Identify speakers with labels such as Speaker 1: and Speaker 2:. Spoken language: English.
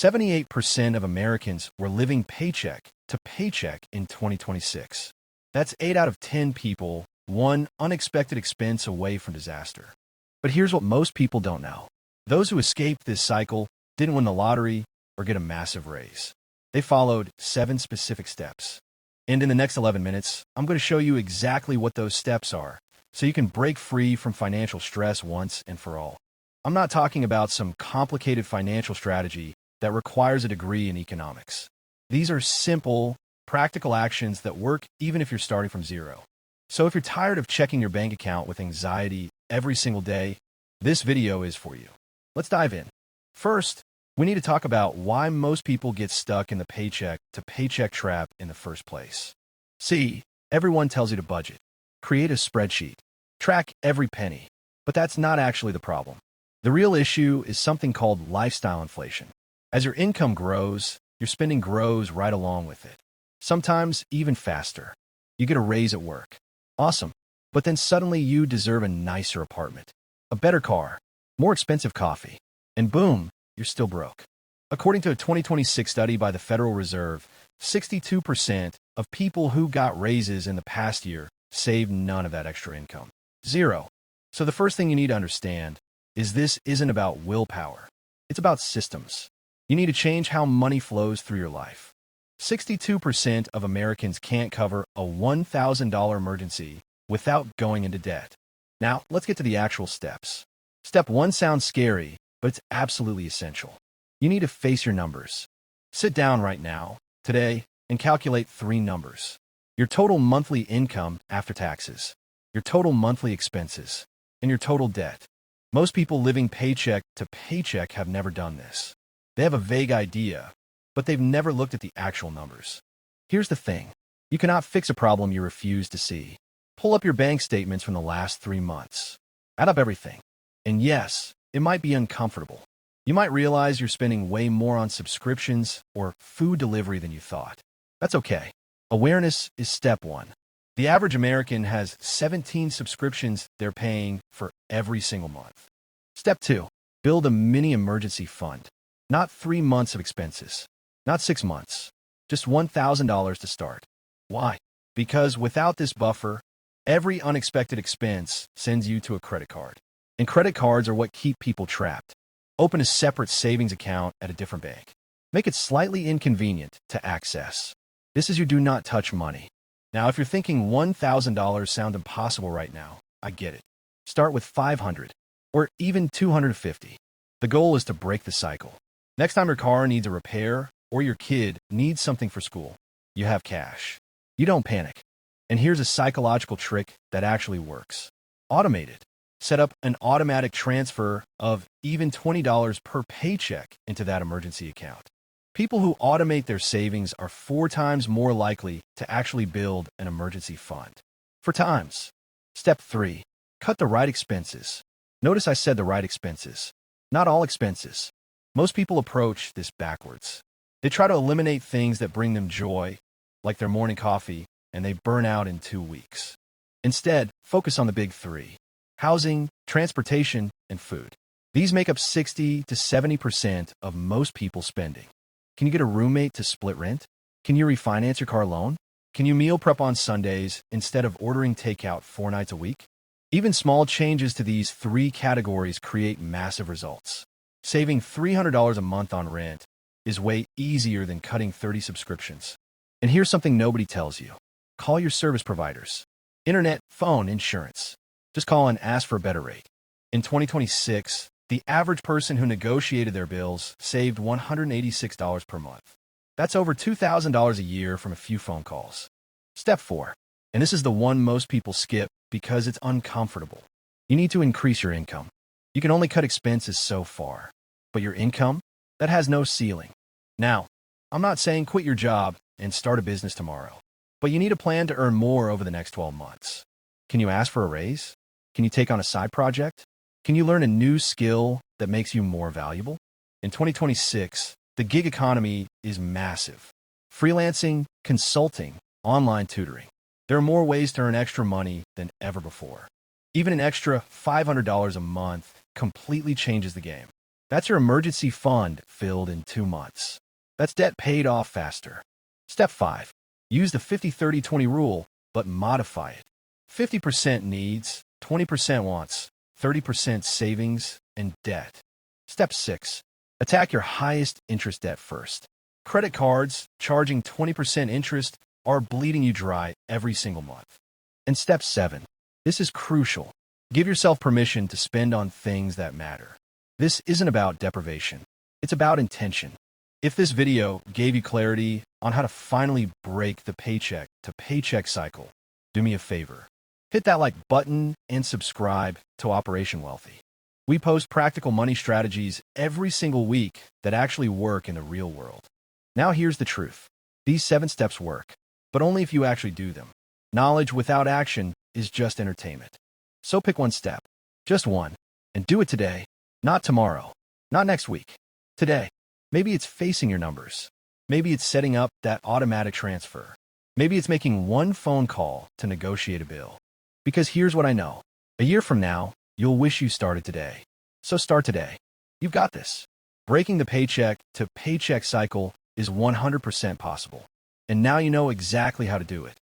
Speaker 1: 78% of Americans were living paycheck to paycheck in 2026. That's 8 out of 10 people, one unexpected expense away from disaster. But here's what most people don't know. Those who escaped this cycle didn't win the lottery or get a massive raise. They followed 7 specific steps. And in the next 11 minutes, I'm going to show you exactly what those steps are, so you can break free from financial stress once and for all. I'm not talking about some complicated financial strategy that requires a degree in economics. These are simple, practical actions that work even if you're starting from zero. So if you're tired of checking your bank account with anxiety every single day, this video is for you. Let's dive in. First, we need to talk about why most people get stuck in the paycheck to paycheck trap in the first place. See, everyone tells you to budget, create a spreadsheet, track every penny, but that's not actually the problem. The real issue is something called lifestyle inflation. As your income grows, your spending grows right along with it. Sometimes even faster. You get a raise at work. Awesome. But then suddenly you deserve a nicer apartment, a better car, more expensive coffee, and boom, you're still broke. According to a 2026 study by the Federal Reserve, 62% of people who got raises in the past year saved none of that extra income. Zero. So the first thing you need to understand is this isn't about willpower. It's about systems. You need to change how money flows through your life. 62% of Americans can't cover a $1,000 emergency without going into debt. Now, let's get to the actual steps. Step 1 sounds scary, but it's absolutely essential. You need to face your numbers. Sit down right now, today, and calculate 3 numbers. Your total monthly income after taxes, your total monthly expenses, and your total debt. Most people living paycheck to paycheck have never done this. They have a vague idea, but they've never looked at the actual numbers. Here's the thing. You cannot fix a problem you refuse to see. Pull up your bank statements from the last 3 months. Add up everything. And yes, it might be uncomfortable. You might realize you're spending way more on subscriptions or food delivery than you thought. That's okay. Awareness is step 1. The average American has 17 subscriptions they're paying for every single month. Step 2. Build a mini emergency fund. Not 3 months of expenses. Not 6 months. Just $1,000 to start. Why? Because without this buffer, every unexpected expense sends you to a credit card. And credit cards are what keep people trapped. Open a separate savings account at a different bank. Make it slightly inconvenient to access. This is your do not touch money. Now, if you're thinking $1,000 sound impossible right now, I get it. Start with $500 or even $250. The goal is to break the cycle. Next time your car needs a repair or your kid needs something for school, you have cash. You don't panic. And here's a psychological trick that actually works. Automate it. Set up an automatic transfer of even $20 per paycheck into that emergency account. People who automate their savings are 4 times more likely to actually build an emergency fund. For times. Step 3. Cut the right expenses. Notice I said the right expenses. Not all expenses. Most people approach this backwards. They try to eliminate things that bring them joy, like their morning coffee, and they burn out in 2 weeks. Instead, focus on the big 3. Housing, transportation, and food. These make up 60 to 70% of most people's spending. Can you get a roommate to split rent? Can you refinance your car loan? Can you meal prep on Sundays instead of ordering takeout 4 nights a week? Even small changes to these 3 categories create massive results. Saving $300 a month on rent is way easier than cutting 30 subscriptions. And here's something nobody tells you. Call your service providers. Internet, phone, insurance. Just call and ask for a better rate. In 2026, the average person who negotiated their bills saved $186 per month. That's over $2,000 a year from a few phone calls. Step 4, and this is the one most people skip because it's uncomfortable. You need to increase your income. You can only cut expenses so far, but your income, that has no ceiling. Now, I'm not saying quit your job and start a business tomorrow, but you need a plan to earn more over the next 12 months. Can you ask for a raise? Can you take on a side project? Can you learn a new skill that makes you more valuable? In 2026, the gig economy is massive. Freelancing, consulting, online tutoring. There are more ways to earn extra money than ever before. Even an extra $500 a month completely changes the game. That's your emergency fund filled in 2 months. That's debt paid off faster. Step 5. Use the 50-30-20 rule, but modify it. 50% needs, 20% wants, 30% savings and debt. Step 6. Attack your highest interest debt first. Credit cards charging 20% interest are bleeding you dry every single month. And step 7. This is crucial. Give yourself permission to spend on things that matter. This isn't about deprivation. It's about intention. If this video gave you clarity on how to finally break the paycheck to paycheck cycle, do me a favor. Hit that like button and subscribe to Operation Wealthy. We post practical money strategies every single week that actually work in the real world. Now here's the truth. These 7 steps work, but only if you actually do them. Knowledge without action is just entertainment. So pick one step, just one, and do it today, not tomorrow, not next week, today. Maybe it's facing your numbers. Maybe it's setting up that automatic transfer. Maybe it's making one phone call to negotiate a bill. Because here's what I know. A year from now, you'll wish you started today. So start today. You've got this. Breaking the paycheck to paycheck cycle is 100% possible. And now you know exactly how to do it.